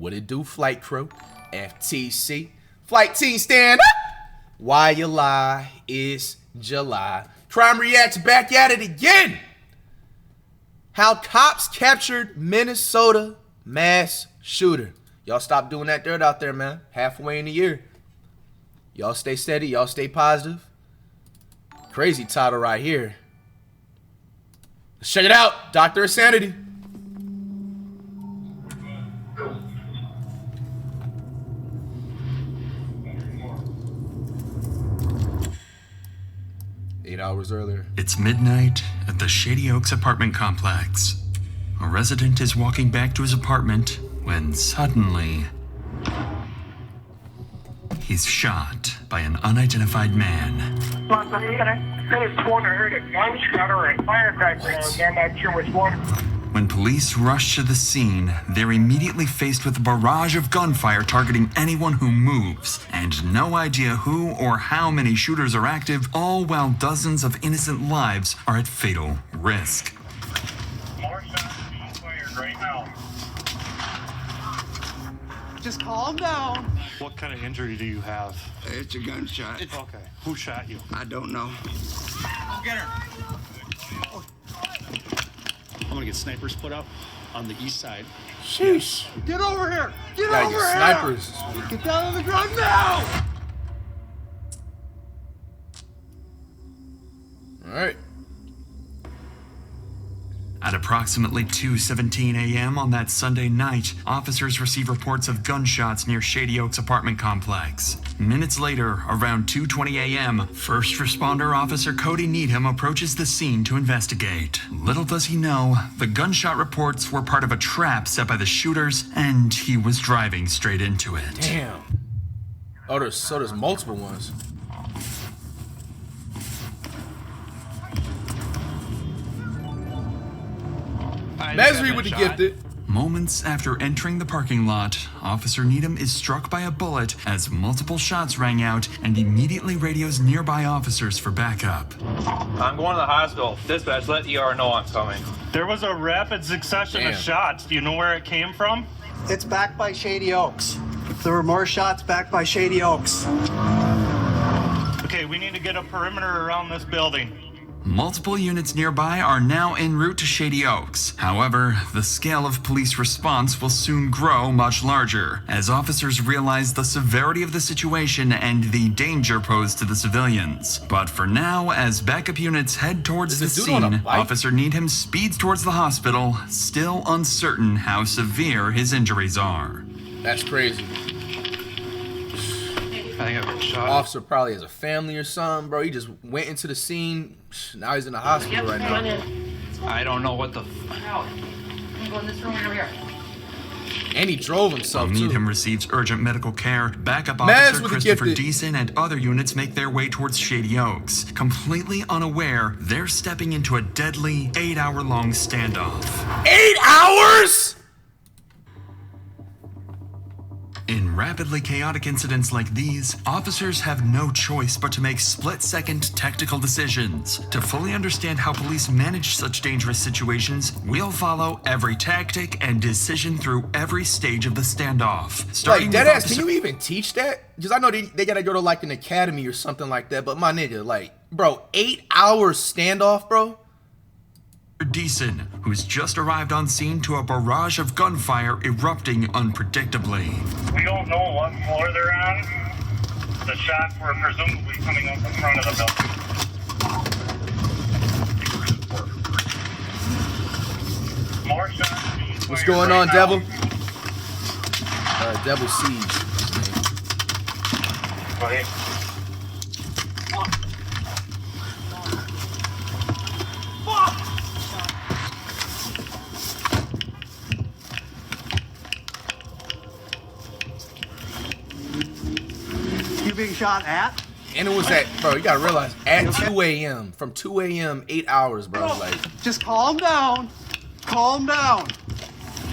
What it do, flight crew? FTC. Flight team, stand up! Why you lie? It's July. Crime Reacts back at it again. How cops captured Minnesota mass shooter. Y'all stop doing that dirt out there, man. Halfway in the year. Y'all stay steady. Y'all stay positive. Crazy title right here. Let's check it out. Dr. Insanity. Hours earlier. It's midnight at the Shady Oaks apartment complex. A resident is walking back to his apartment when suddenly he's shot by an unidentified man. When police rush to the scene, they're immediately faced with a barrage of gunfire targeting anyone who moves, and no idea who or how many shooters are active, all while dozens of innocent lives are at fatal risk. More shots being fired right now. Just calm down. What kind of injury do you have? It's a gunshot. Okay. Who shot you? I don't know. Go get her. I'm gonna get snipers put up on the east side. Sheesh. Get over here! Get Gotta over get here! snipers. Get down on the ground now! Alright. At approximately 2:17 a.m. on that Sunday night, officers receive reports of gunshots near Shady Oaks apartment complex. Minutes later, around 2:20 a.m., first responder officer Cody Needham approaches the scene to investigate. Little does he know, the gunshot reports were part of a trap set by the shooters, and he was driving straight into it. Damn. Oh, there's multiple ones. Mesri with the gifted. Moments after entering the parking lot, Officer Needham is struck by a bullet as multiple shots rang out and immediately radios nearby officers for backup. I'm going to the hospital. Dispatch, let ER know I'm coming. There was a rapid succession of shots. Do you know where it came from? It's back by Shady Oaks. There were more shots back by Shady Oaks. Okay, we need to get a perimeter around this building. Multiple units nearby are now en route to Shady Oaks. However, the scale of police response will soon grow much larger, as officers realize the severity of the situation and the danger posed to the civilians. But for now, as backup units head towards the scene, Officer Needham speeds towards the hospital, still uncertain how severe his injuries are. That's crazy. I think I've been shot. Officer probably has a family or something, bro. He just went into the scene. Now he's in the hospital right now. I don't know what the I'm going this room over here. And he drove himself, too. Needham receives urgent medical care. Backup officer Christopher Deason and other units make their way towards Shady Oaks. Completely unaware, they're stepping into a deadly 8-hour-long standoff. 8 hours?! In rapidly chaotic incidents like these, officers have no choice but to make split-second tactical decisions. To fully understand how police manage such dangerous situations, we'll follow every tactic and decision through every stage of the standoff. Like, deadass, can you even teach that? Because I know they gotta go to like an academy or something like that, but my nigga, like, bro, 8 hours standoff, bro? Deason, who's just arrived on scene to a barrage of gunfire erupting unpredictably. We don't know what floor they're on. The shots were presumably coming up in front of the building. More shots. What's going on, Devil? Devil Siege. Right. Being shot at? And it was at, bro, you gotta realize, at 2 a.m. From 2 a.m., 8 hours, bro. Like, just calm down. Calm down.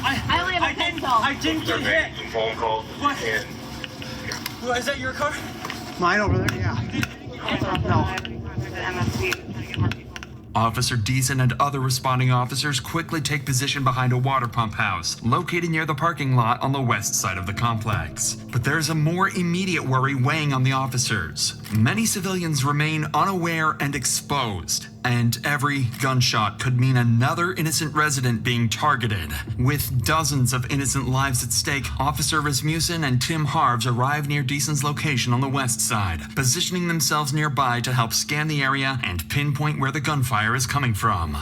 I only have a pencil. I didn't get hit. Some phone calls. What? Is that your car? Mine over there, yeah. No. Officer Deason and other responding officers quickly take position behind a water pump house, located near the parking lot on the west side of the complex. But there's a more immediate worry weighing on the officers. Many civilians remain unaware and exposed, and every gunshot could mean another innocent resident being targeted. With dozens of innocent lives at stake, Officer Rasmussen and Tim Harves arrive near Deason's location on the west side, positioning themselves nearby to help scan the area and pinpoint where the gunfire is coming from.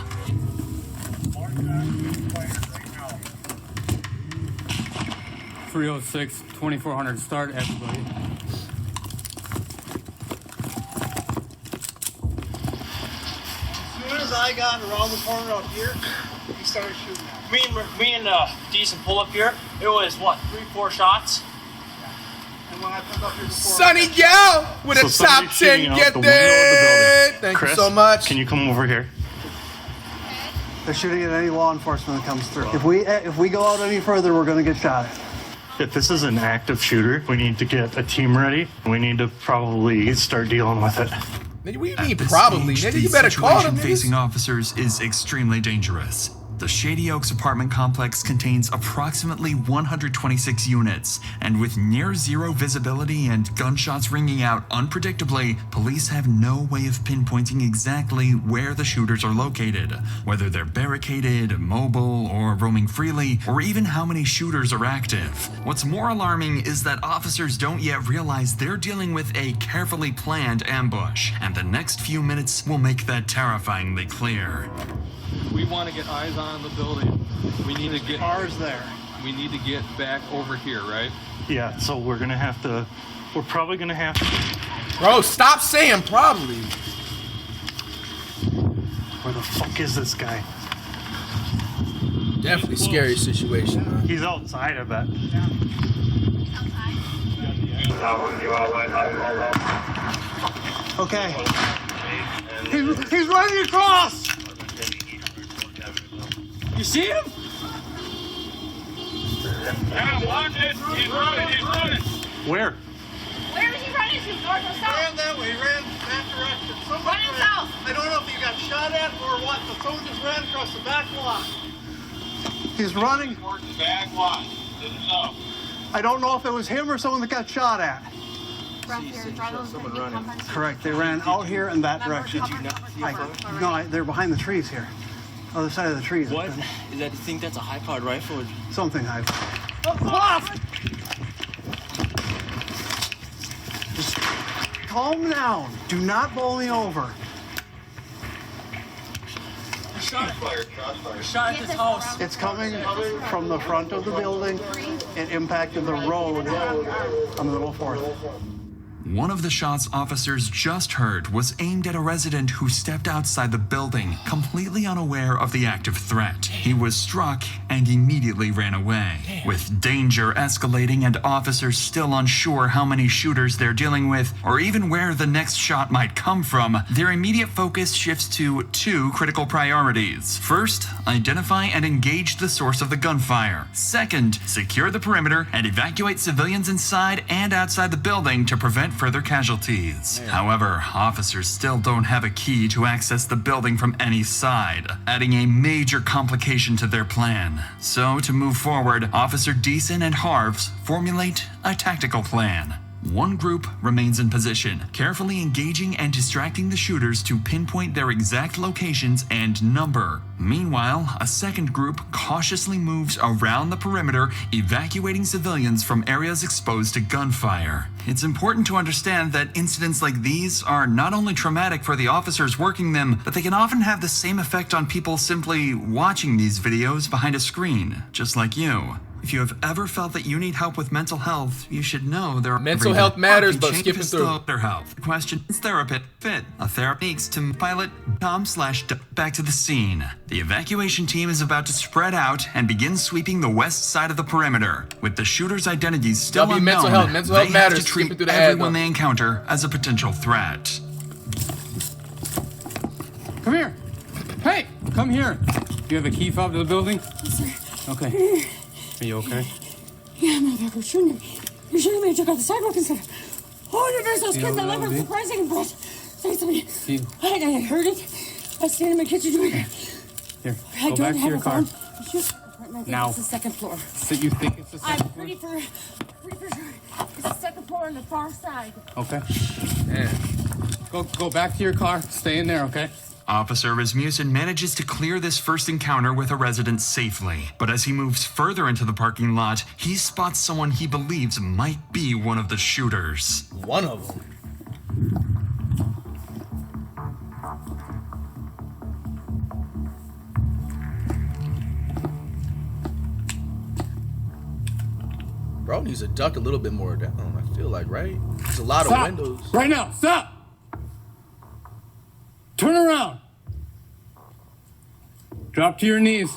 306, 2400, start everybody. As soon as I got around the corner up here, he started shooting at me. Me and Decent pull up here. It was what, 3-4 shots? And when I pulled up here before, Sunny Gal with a So top somebody's 10 shooting out get the window of the there. building. Thank Chris, you so much. Can you come over here? they're shooting at any law enforcement that comes through. If we go out any further, we're going to get shot at. If this is an active shooter, we need to get a team ready. We need to probably start dealing with it. Nigga, what do you At mean this probably? stage, Nigga, the you better call them, situation facing niggas. officers is extremely dangerous. The Shady Oaks apartment complex contains approximately 126 units, and with near zero visibility and gunshots ringing out unpredictably, police have no way of pinpointing exactly where the shooters are located, whether they're barricaded, mobile, or roaming freely, or even how many shooters are active. What's more alarming is that officers don't yet realize they're dealing with a carefully planned ambush, and the next few minutes will make that terrifyingly clear. We want to get eyes on the building. We need to get Cars there. We need to get back over here, right? Yeah, so we're probably gonna have to. Bro, stop saying probably. Where the fuck is this guy? Definitely scary situation, bro. He's outside, I bet. Okay. He's running across! You see him? Where? Where is he running to? North or He south? ran that way. He ran that direction. Somebody Running ran- south. I don't know if he got shot at or what, but someone just ran across the back lot. He's running. I don't know if it was him or someone that got shot at. Correct. They ran out here in that direction. They're behind the trees here. Other side of the trees. What? Is that, you think that's a high-powered rifle? Or... Something high. Just calm down. Do not bowl me over. Shot at this house. It's coming from the front of the building. It impacted the road on the little fourth. One of the shots officers just heard was aimed at a resident who stepped outside the building, completely unaware of the active threat. He was struck and immediately ran away. With danger escalating and officers still unsure how many shooters they're dealing with, or even where the next shot might come from, their immediate focus shifts to two critical priorities. First, identify and engage the source of the gunfire. Second, secure the perimeter and evacuate civilians inside and outside the building to prevent further casualties. However, officers still don't have a key to access the building from any side, adding a major complication to their plan. So, to move forward, Officer Deason and Harves formulate a tactical plan. One group remains in position, carefully engaging and distracting the shooters to pinpoint their exact locations and number. Meanwhile, a second group cautiously moves around the perimeter, evacuating civilians from areas exposed to gunfire. It's important to understand that incidents like these are not only traumatic for the officers working them, but they can often have the same effect on people simply watching these videos behind a screen, just like you. If you have ever felt that you need help with mental health, you should know there are Mental health matters, but skipping through. Their health. Question is therapist fit. A therapist to pilot.com/. Back to the scene. The evacuation team is about to spread out and begin sweeping the west side of the perimeter. With the shooters' identities still W, unknown, mental health they have matters. to treat Skipping through the ad, everyone though. they encounter as a potential threat. Come here. Hey, come here. Do you have a key fob to the building? Okay. Are you okay? Yeah, motherfucker, shooting me. You're shooting me. I took out the sidewalk and said, oh, there's those kids that live with surprising breath. Say something. I heard it. I stand in my kitchen doing it. Here, I go don't back to have your a car. phone. I think Now. it's the second floor. So you think it's the second I'm pretty for sure. It's the second floor on the far side. Okay. Yeah. Go back to your car. Stay in there, okay? Officer Rasmussen manages to clear this first encounter with a resident safely, but as he moves further into the parking lot, he spots someone he believes might be one of the shooters. One of them. Bro needs to duck a little bit more down, I feel like, right? There's a lot of Stop. windows. Right now, stop! Turn around! Drop to your knees.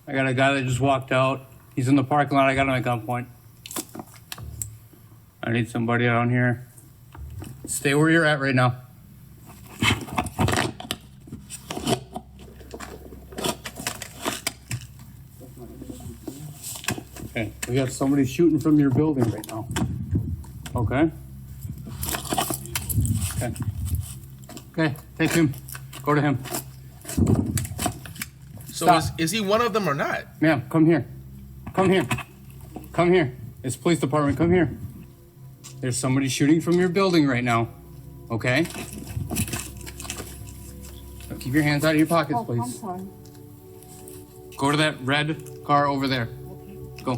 I got a guy that just walked out. He's in the parking lot. I got him at gunpoint. I need somebody down here. Stay where you're at right now. Okay, we got somebody shooting from your building right now. Okay? Okay. Okay, take him. Go to him. So is he one of them or not? Ma'am, come here. Come here. Come here. It's police department. Come here. There's somebody shooting from your building right now. Okay? Now keep your hands out of your pockets, I'm please. sorry. Go to that red car over there. Go.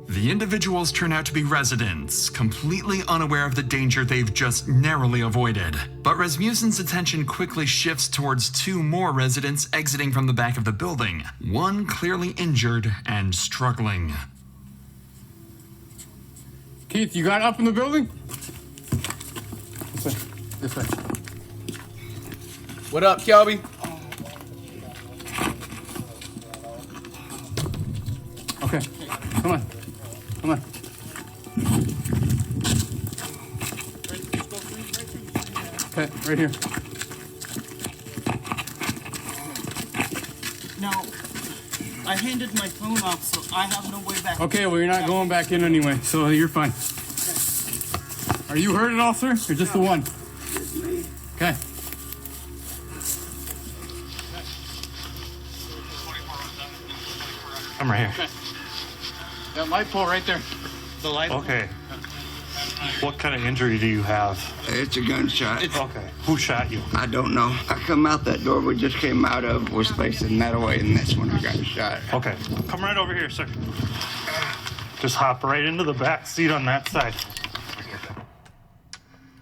The individuals turn out to be residents, completely unaware of the danger they've just narrowly avoided. But Rasmussen's attention quickly shifts towards two more residents exiting from the back of the building, one clearly injured and struggling. Keith, you got up in the building? This way. This way. What up, Kelby? Okay. Come on. Come on. Okay, right here. Now, I handed my phone off, so I have no way back. Okay, well, you're not going back in anyway, so you're fine. Are you hurt at all, sir? Or just the one? Okay. I'm right here. Okay. That light pole right there. The light pole. Okay. What kind of injury do you have? It's a gunshot. Okay. Who shot you? I don't know. I come out that door we just came out of was facing that way, and that's when I got shot. Okay. Come right over here, sir. Just hop right into the back seat on that side.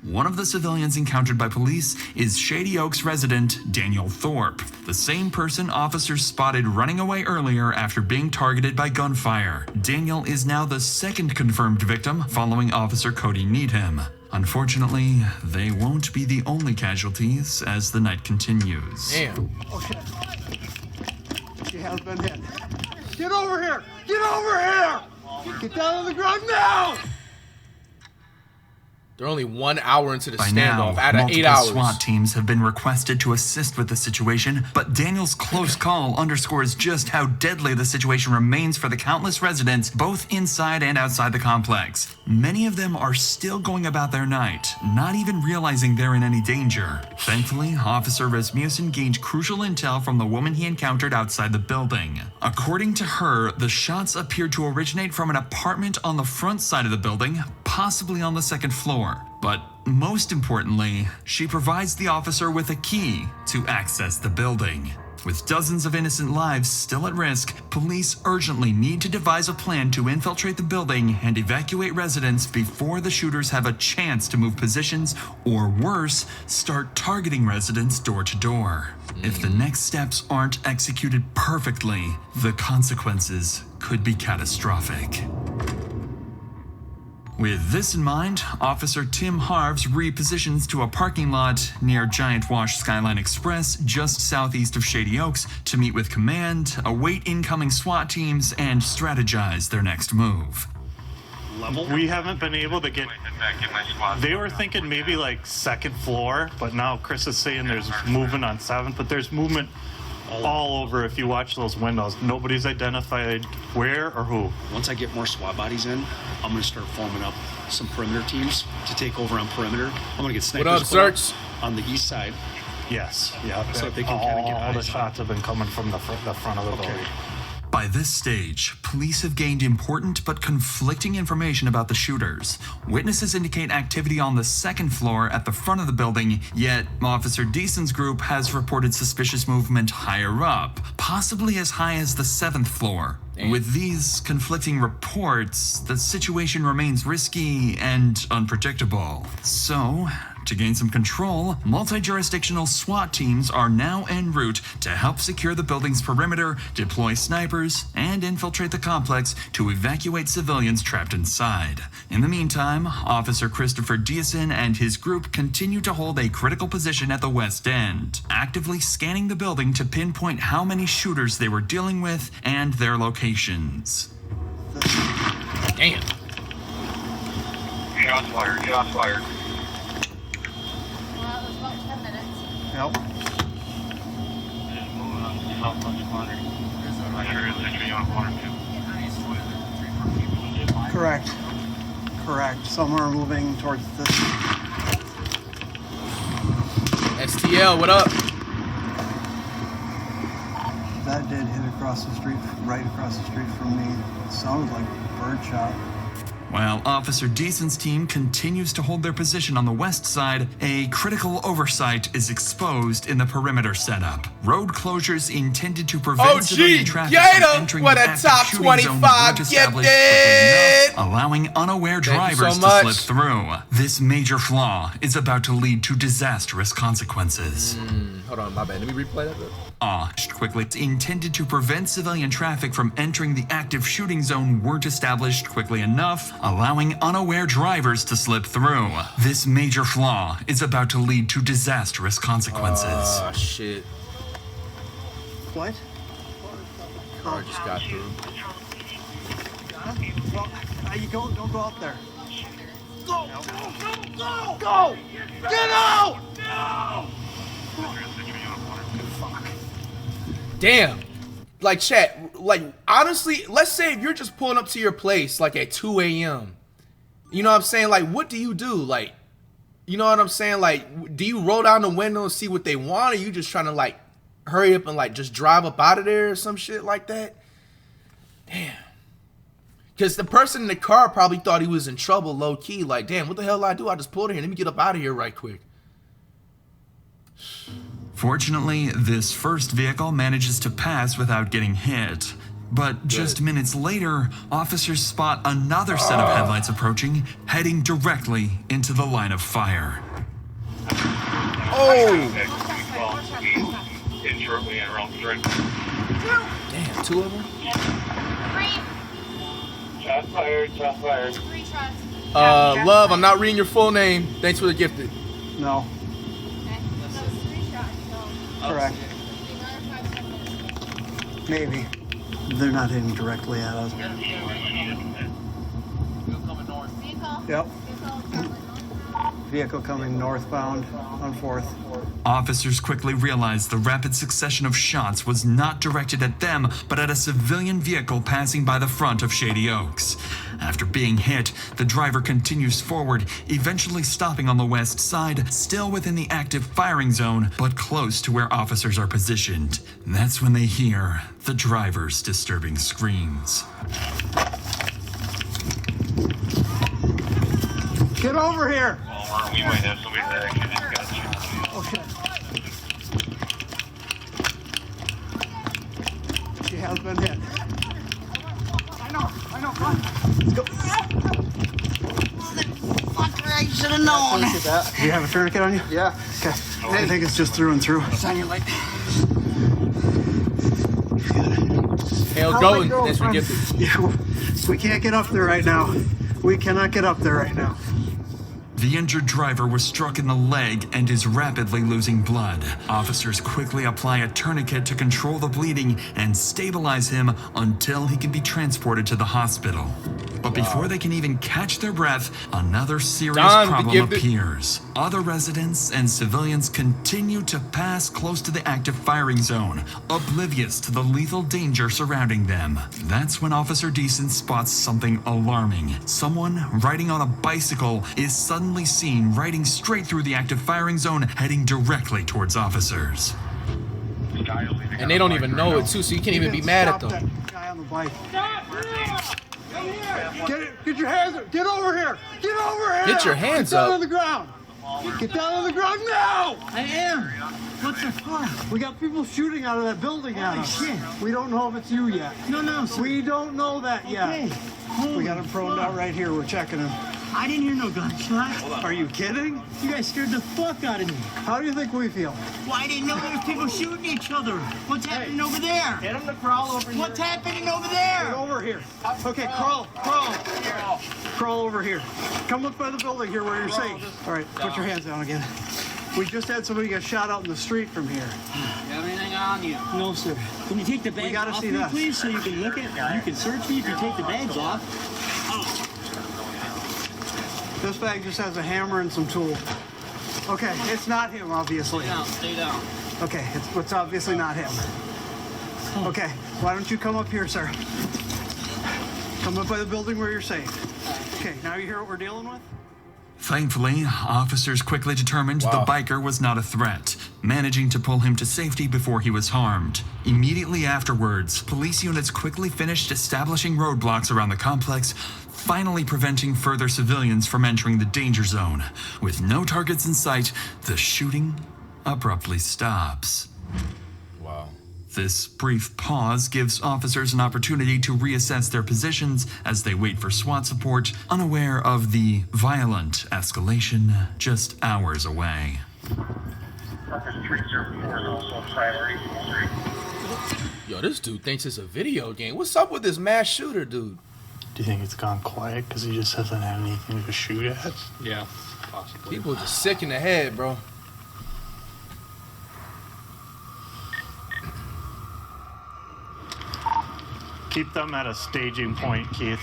One of the civilians encountered by police is Shady Oaks resident Daniel Thorpe, the same person officers spotted running away earlier after being targeted by gunfire. Daniel is now the second confirmed victim following Officer Cody Needham. Unfortunately, they won't be the only casualties as the night continues. Damn. Oh, shit. She has been hit. Get over here! Get over here! Get down on the ground now! They're only 1 hour into the By now, standoff out of 8 multiple hours. SWAT teams have been requested to assist with the situation, but Daniel's close call underscores just how deadly the situation remains for the countless residents both inside and outside the complex. Many of them are still going about their night, not even realizing they're in any danger. Thankfully, Officer Rasmussen gained crucial intel from the woman he encountered outside the building. According to her, the shots appeared to originate from an apartment on the front side of the building, possibly on the second floor. But most importantly, she provides the officer with a key to access the building. With dozens of innocent lives still at risk, police urgently need to devise a plan to infiltrate the building and evacuate residents before the shooters have a chance to move positions, or worse, start targeting residents door to door. If the next steps aren't executed perfectly, the consequences could be catastrophic. With this in mind, Officer Tim Harves repositions to a parking lot near Giant Wash Skyline Express just southeast of Shady Oaks to meet with command, await incoming SWAT teams, and strategize their next move. We haven't been able to get... They were thinking maybe like second floor, but now Chris is saying there's movement on 7th, but there's movement all over if you watch those windows. Nobody's identified where or who. Once I get more SWAT bodies in, I'm going to start forming up some perimeter teams to take over on perimeter. I'm going to get snipers what up, Search? On the east side, Yes. Yeah. So they can kind of get all the eyes on shots have been coming from the front of the building. By this stage, police have gained important but conflicting information about the shooters. Witnesses indicate activity on the second floor at the front of the building, yet Officer Deason's group has reported suspicious movement higher up, possibly as high as the 7th floor. With these conflicting reports, the situation remains risky and unpredictable. So, to gain some control, multi-jurisdictional SWAT teams are now en route to help secure the building's perimeter, deploy snipers, and infiltrate the complex to evacuate civilians trapped inside. In the meantime, Officer Christopher Deason and his group continue to hold a critical position at the West End, actively scanning the building to pinpoint how many shooters they were dealing with and their locations. Damn. Shots fired, shots fired. Well, it was about 10 minutes. Yep. Correct. Correct. Some are moving towards this. STL, what up? That did hit across the street, right across the street from me. It sounded like a bird shot. While Officer Deason's team continues to hold their position on the west side, a critical oversight is exposed in the perimeter setup. Road closures intended to prevent civilian traffic from entering what the a active top shooting 25 zone weren't established quickly enough, allowing unaware Thank you drivers so to much. slip through. This major flaw is about to lead to disastrous consequences. Hold on, my bad. Let me replay that bit. Quickly, it's intended to prevent civilian traffic from entering the active shooting zone weren't established quickly enough, allowing unaware drivers to slip through. This major flaw is about to lead to disastrous consequences. Oh, shit. What? Car just got through. Well, you don't go out there. Go! Go! Go! Go! Get out! No! Damn. Like, chat, like, honestly, let's say if you're just pulling up to your place, like, at 2 a.m., you know what I'm saying? Like, what do you do? Like, you know what I'm saying? Like, do you roll down the window and see what they want, or you just trying to, like, hurry up and, like, just drive up out of there or some shit like that? Damn. Because the person in the car probably thought he was in trouble, low-key. Like, damn, what the hell did I do? I just pulled in here. Let me get up out of here right quick. Fortunately, this first vehicle manages to pass without getting hit. But just minutes later, officers spot another set of headlights approaching, heading directly into the line of fire. Oh! Damn, 2 of them? 3. Shots fired, shots fired. 3 shots. Love, I'm not reading your full name. Thanks for the gifted. No. Okay. That was 3 shots, so. Correct. Another 5 minutes. Maybe. They're not aiming directly at us. Vehicle. Yep. Vehicle coming northbound on 4th. Officers quickly realized the rapid succession of shots was not directed at them, but at a civilian vehicle passing by the front of Shady Oaks. After being hit, the driver continues forward, eventually stopping on the west side, still within the active firing zone, but close to where officers are positioned. That's when they hear the driver's disturbing screams. Get over here! We might have somebody that actually just got shot. Okay. She has been hit. I know, come on. Let's go. Fucker, I should have known. Do you have a tourniquet on you? Yeah. Okay. I think it's just through and through. Shine your light. Hell going. Thanks for gifted. Yeah, we can't get up there right now. We cannot get up there right now. The injured driver was struck in the leg and is rapidly losing blood. Officers quickly apply a tourniquet to control the bleeding and stabilize him until he can be transported to the hospital. But before they can even catch their breath, another serious Don, problem give the- appears. Other residents and civilians continue to pass close to the active firing zone, oblivious to the lethal danger surrounding them. That's when Officer Deason spots something alarming. Someone riding on a bicycle is suddenly seen riding straight through the active firing zone, heading directly towards officers. And they don't even know it too, so you can't even be mad at them. That guy on the bike. Get your hands up. Get over here. Get over here. Get your hands Get down up. on the ground. Get down on the ground now. I am. What's the fuck? We got people shooting out of that building at us. Shit. We don't know if it's you yet. No, sir. We don't know that yet. We got him prone out right here. We're checking him. I didn't hear no gunshot. Are you kidding? You guys scared the fuck out of me. How do you think we feel? Well, I didn't know there was people shooting each other. What's happening over there? Get him to crawl over here. What's happening over there? Get over here. Okay, crawl. Crawl over here. Come look by the building here where you're safe. All right, put your hands down again. We just had somebody get shot out in the street from here. You have anything on you? No, sir. Can you take the bags gotta off see me, that. please, so you can look at? You can search me if you take the bags off. This bag just has a hammer and some tools. Okay, it's not him, obviously. Stay down. Okay, it's obviously not him. Okay, why don't you come up here, sir? Come up by the building where you're safe. Okay, now you hear what we're dealing with? Thankfully, officers quickly determined the biker was not a threat, managing to pull him to safety before he was harmed. Immediately afterwards, police units quickly finished establishing roadblocks around the complex, finally preventing further civilians from entering the danger zone. With no targets in sight, the shooting abruptly stops. Wow. This brief pause gives officers an opportunity to reassess their positions as they wait for SWAT support, unaware of the violent escalation just hours away. Yo, this dude thinks it's a video game. What's up with this mass shooter dude? Do you think it's gone quiet because he just hasn't had anything to shoot at? Yeah, possibly. People are just sick in the head, bro. Keep them at a staging point, Keith.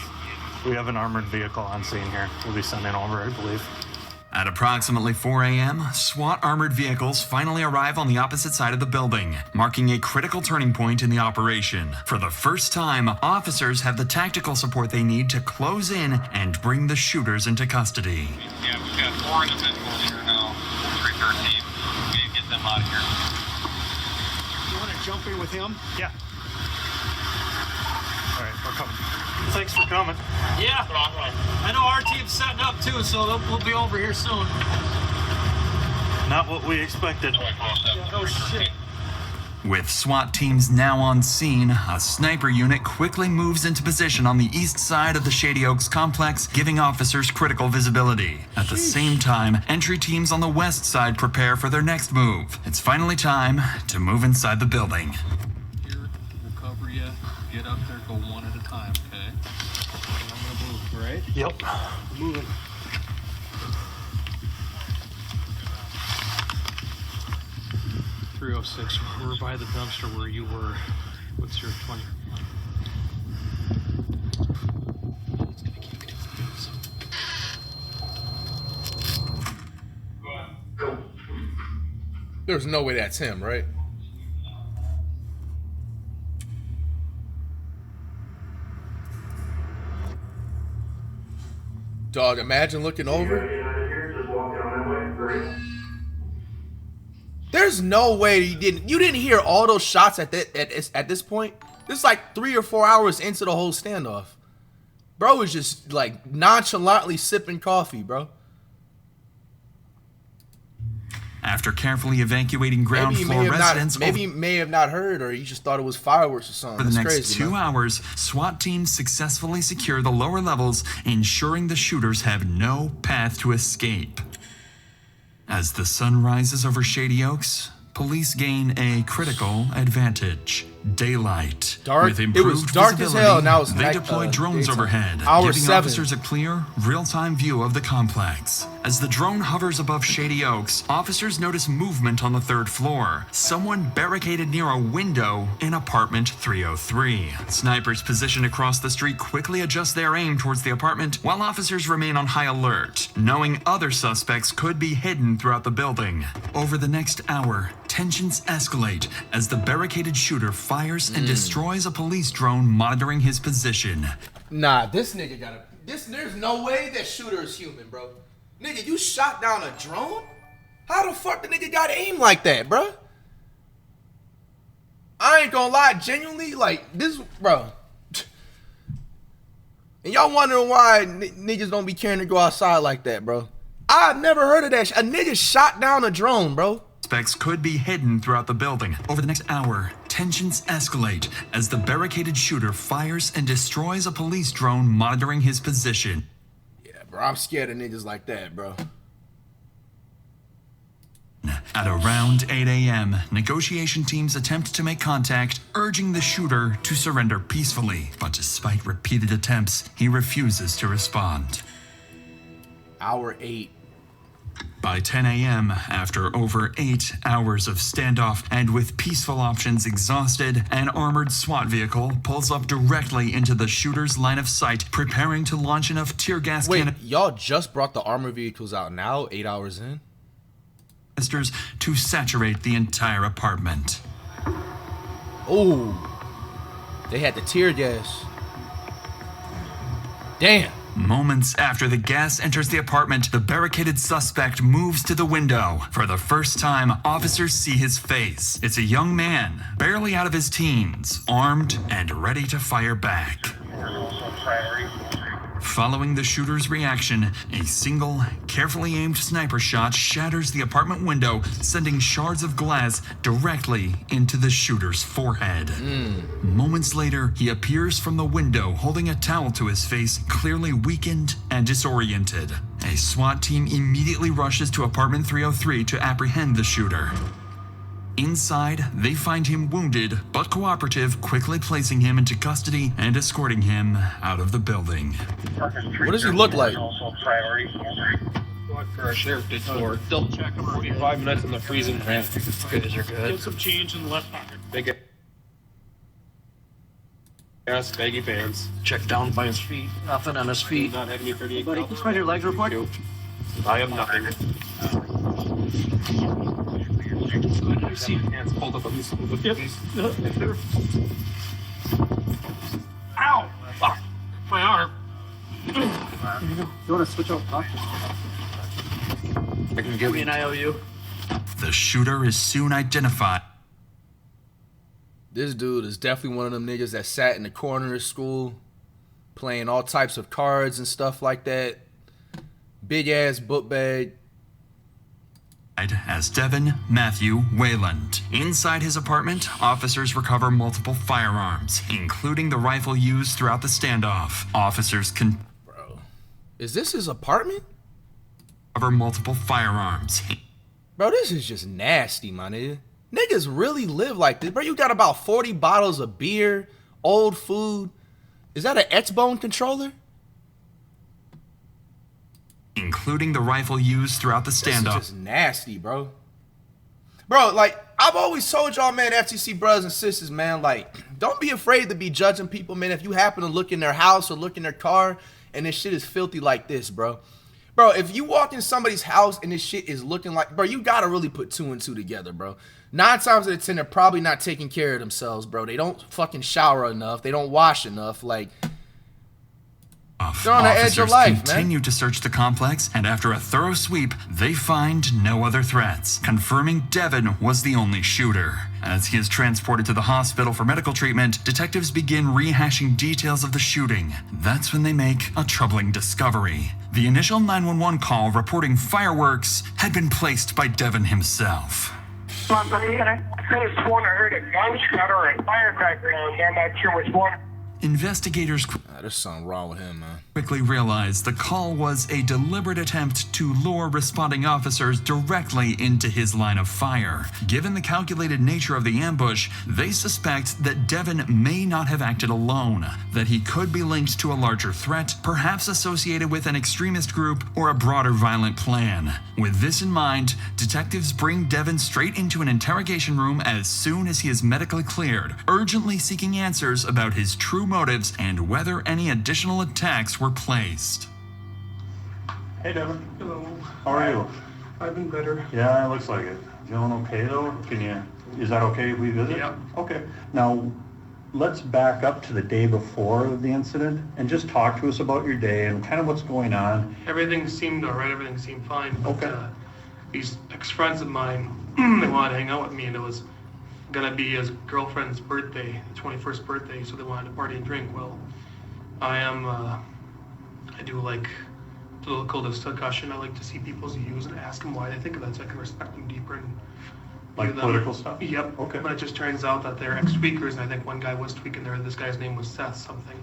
We have an armored vehicle on scene here. We'll be sending over, I believe. At approximately 4 a.m., SWAT armored vehicles finally arrive on the opposite side of the building, marking a critical turning point in the operation. For the first time, officers have the tactical support they need to close in and bring the shooters into custody. Yeah, we've got 4 individuals here now, 313. We need to get them out of here. You want to jump in with him? Yeah. All right, we're coming. Thanks for coming. Yeah. I know our team's setting up too, so we'll be over here soon. Not what we expected. Oh shit. With SWAT teams now on scene, a sniper unit quickly moves into position on the east side of the Shady Oaks complex, giving officers critical visibility. At the same time, entry teams on the west side prepare for their next move. It's finally time to move inside the building. Here, we'll cover you. Get up there, go one at a time, okay? I'm gonna move, right? Yep. Moving. We're by the dumpster where you were. What's your 20? There's no way that's him, right? Dog, imagine looking over. There's no way you didn't hear all those shots at this point. This is like 3 or 4 hours into the whole standoff. Bro is just like nonchalantly sipping coffee, bro. After carefully evacuating ground floor residents, maybe he may have not heard, or he just thought it was fireworks or something. for the That's next crazy, 2 hours, SWAT teams successfully secure the lower levels, ensuring the shooters have no path to escape. As the sun rises over Shady Oaks, police gain a critical advantage. daylight. Dark. With It improved was dark as visibility, hell. Now it's they night, deployed drones daytime. overhead, Hour giving 7. officers a clear, real-time view of the complex. As the drone hovers above Shady Oaks, officers notice movement on the 3rd floor. Someone barricaded near a window in apartment 303. Snipers positioned across the street quickly adjust their aim towards the apartment, while officers remain on high alert, knowing other suspects could be hidden throughout the building. Over the next hour, tensions escalate as the barricaded shooter fires and destroys a police drone monitoring his position. Nah, this nigga gotta. There's no way that shooter is human, bro. Nigga, you shot down a drone? How the fuck the nigga got aim like that, bro? I ain't gonna lie, genuinely, like, this, bro. And y'all wondering why niggas don't be caring to go outside like that, bro. I've never heard of that. A nigga shot down a drone, bro. Suspects could be hidden throughout the building. Over the next hour, tensions escalate as the barricaded shooter fires and destroys a police drone monitoring his position. Yeah, bro, I'm scared of niggas like that, bro. At around 8 a.m., negotiation teams attempt to make contact, urging the shooter to surrender peacefully. But despite repeated attempts, he refuses to respond. Hour 8. By 10 a.m., after over 8 hours of standoff and with peaceful options exhausted, an armored SWAT vehicle pulls up directly into the shooter's line of sight, preparing to launch enough tear gas y'all just brought the armored vehicles out now, 8 hours in? canisters to saturate the entire apartment. Oh, they had the tear gas. Damn. Moments after the gas enters the apartment, the barricaded suspect moves to the window. For the first time, officers see his face. It's a young man, barely out of his teens, armed and ready to fire back. Following the shooter's reaction, a single, carefully aimed sniper shot shatters the apartment window, sending shards of glass directly into the shooter's forehead. Moments later, he appears from the window holding a towel to his face, clearly weakened and disoriented. A SWAT team immediately rushes to apartment 303 to apprehend the shooter. Inside, they find him wounded, but cooperative, quickly placing him into custody and escorting him out of the building. What does he look like? For a sheriff did for double check him 45 minutes in the freezing ramp. Good, you're good. Get some change in the left pocket. Big yes, baggy pants. Check down by his feet. Nothing on his feet. Not having 38. Buddy, can you spread your legs real quick? I have nothing. You see your hands pulled up. Yep. Ow! Fuck. My arm. You want to switch out? I can give me an IOU. The shooter is soon identified. This dude is definitely one of them niggas that sat in the corner of school playing all types of cards and stuff like that. Big ass book bag. As Devin Matthew Wayland. Inside his apartment, officers recover multiple firearms, including the rifle used throughout the standoff. Officers can... Bro, is this his apartment? ...recover multiple firearms. Bro, this is just nasty, my nigga. Niggas really live like this. Bro, you got about 40 bottles of beer, old food. Is that an X-Bone controller? Including the rifle used throughout the standoff. This is just nasty, bro. Bro, like, I've always told y'all, man, FTC brothers and sisters, man, like, don't be afraid to be judging people, man, if you happen to look in their house or look in their car and this shit is filthy like this, bro. Bro, if you walk in somebody's house and this shit is looking like, bro, you gotta really put 2 and 2 together, bro. 9 times out of 10, they're probably not taking care of themselves, bro. They don't fucking shower enough. They don't wash enough, like... They're on the edge of life, man. Continue to search the complex, and after a thorough sweep, they find no other threats, confirming Devin was the only shooter. As he is transported to the hospital for medical treatment, detectives begin rehashing details of the shooting. That's when they make a troubling discovery. The initial 911 call reporting fireworks had been placed by Devin himself. I could have sworn I heard a gunshot or a firecracker, and I'm not sure which one. Investigators There's something wrong with him, man. quickly realized the call was a deliberate attempt to lure responding officers directly into his line of fire. Given the calculated nature of the ambush, they suspect that Devin may not have acted alone, that he could be linked to a larger threat, perhaps associated with an extremist group or a broader violent plan. With this in mind, detectives bring Devin straight into an interrogation room as soon as he is medically cleared, urgently seeking answers about his true motives and whether any additional attacks were placed. Hey, Devin. Hello. How are you? I've been better. Yeah, it looks like it. Feeling okay though? Is that okay if we visit? Yeah. Okay. Now, let's back up to the day before the incident and just talk to us about your day and kind of what's going on. Everything seemed all right. Everything seemed fine. But, Okay. These ex-friends of mine, they wanted to hang out with me, and it was gonna be his girlfriend's birthday, the 21st birthday, so they wanted to party and drink. Well, I do like political discussion. I like to see people's views and ask them why they think of that, so I can respect them deeper and Like view them. political stuff? Yep. Okay. But it just turns out that they're ex-tweakers, and I think one guy was tweaking there. This guy's name was Seth something.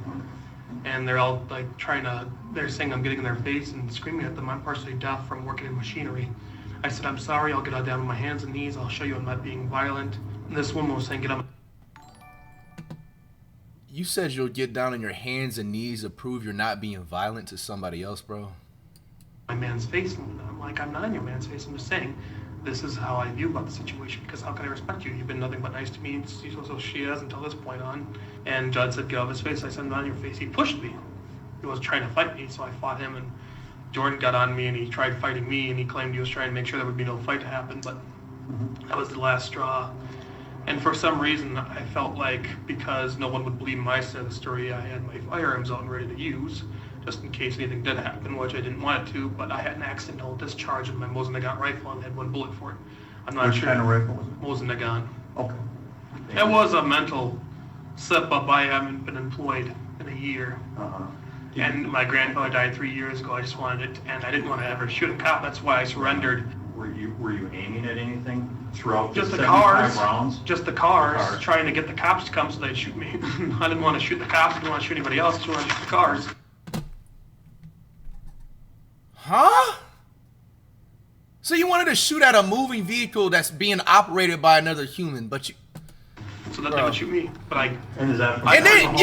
And they're all like they're saying I'm getting in their face and screaming at them. I'm partially deaf from working in machinery. I said, I'm sorry, I'll get down on my hands and knees. I'll show you I'm not being violent. And this woman was saying, get on You said you'll get down on your hands and knees to prove you're not being violent to somebody else, bro. my man's face. And I'm like, I'm not in your man's face. I'm just saying, this is how I view about the situation, because how can I respect you? You've been nothing but nice to me, so she has until this point on. And Judd said, get off his face. I said, I'm not in your face. He pushed me. He was trying to fight me, so I fought him, and Jordan got on me, and he tried fighting me, and he claimed he was trying to make sure there would be no fight to happen, but that was the last straw. And for some reason, I felt like because no one would believe my side of the story, I had my firearms out and ready to use, just in case anything did happen, which I didn't want it to, but I had an accidental discharge of my Mosin-Nagant rifle and had one bullet for it. I'm not Which sure. kind of rifle was it? Mosin-Nagant. Okay. It was a mental slip-up. I haven't been employed in a year. Uh-huh. And my grandfather died 3 years ago. I just wanted it, and I didn't want to ever shoot a cop. That's why I surrendered. Were you aiming at anything throughout Just the 75 cars. rounds? Just the cars, trying to get the cops to come so they'd shoot me. I didn't want to shoot the cops. I didn't want to shoot anybody else. I just wanted to shoot the cars. Huh? So you wanted to shoot at a moving vehicle that's being operated by another human, but you... So that they would shoot me, but I... And is that... And then,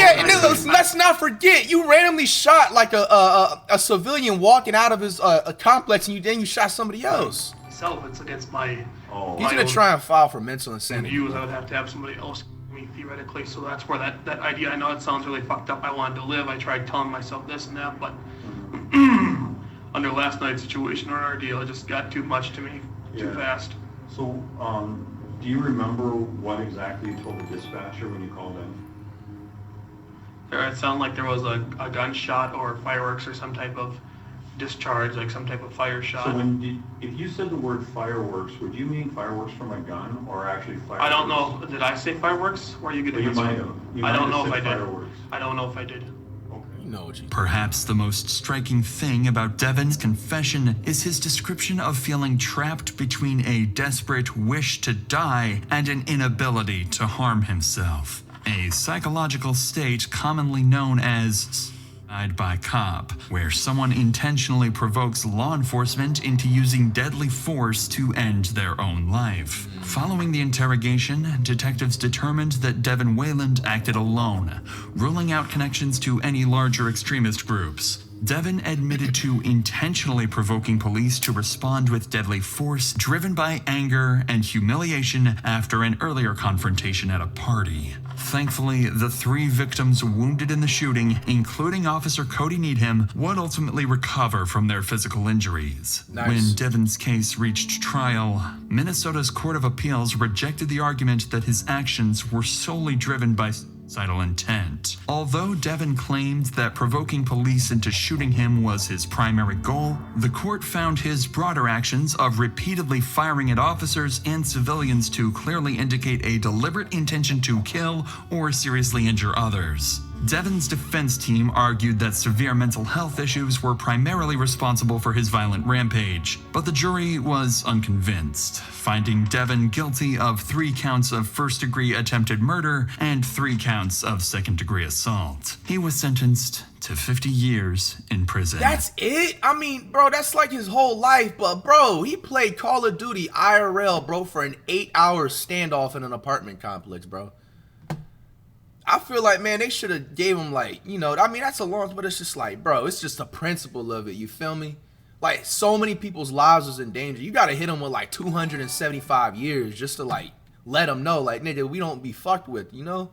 let's not forget, you randomly shot like a civilian walking out of his a complex, and then you shot somebody else. Myself, it's against my... Oh. He's gonna try and file for mental insanity. Views, I would have to have somebody else me theoretically, so that's where that idea, I know it sounds really fucked up, I wanted to live, I tried telling myself this and that, but under last night's situation or ordeal, it just got too much to me, too fast. So, do you remember what exactly you told the dispatcher when you called in? It sounded like there was a gunshot or fireworks or some type of discharge, like some type of fire shot. So if you said the word fireworks, would you mean fireworks from a gun or actually fireworks? I don't know. Did I say fireworks? Or are you getting You this might one? have. I don't know if I did. Fireworks. I don't know if I did. You know what you... Perhaps the most striking thing about Devin's confession is his description of feeling trapped between a desperate wish to die and an inability to harm himself. A psychological state commonly known as suicide by cop, where someone intentionally provokes law enforcement into using deadly force to end their own life. Following the interrogation, detectives determined that Devin Wayland acted alone, ruling out connections to any larger extremist groups. Devin admitted to intentionally provoking police to respond with deadly force, driven by anger and humiliation after an earlier confrontation at a party. Thankfully, the 3 victims wounded in the shooting, including Officer Cody Needham, would ultimately recover from their physical injuries. Nice. When Devin's case reached trial, Minnesota's Court of Appeals rejected the argument that his actions were solely driven by suicidal intent. Although Devin claimed that provoking police into shooting him was his primary goal, the court found his broader actions of repeatedly firing at officers and civilians to clearly indicate a deliberate intention to kill or seriously injure others. Devin's defense team argued that severe mental health issues were primarily responsible for his violent rampage, but the jury was unconvinced, finding Devin guilty of 3 counts of first-degree attempted murder and 3 counts of second-degree assault. He was sentenced to 50 years in prison. That's it? I mean, bro, that's like his whole life, but bro, he played Call of Duty IRL, bro, for an 8-hour standoff in an apartment complex, bro. I feel like, man, they should have gave him, like, you know, I mean, that's a long, but it's just like, bro, it's just the principle of it, you feel me? Like, so many people's lives was in danger. You got to hit him with, like, 275 years just to, like, let him know, like, nigga, we don't be fucked with, you know?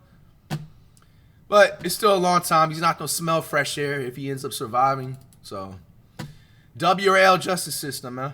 But it's still a long time. He's not going to smell fresh air if he ends up surviving. So, WRL justice system, man.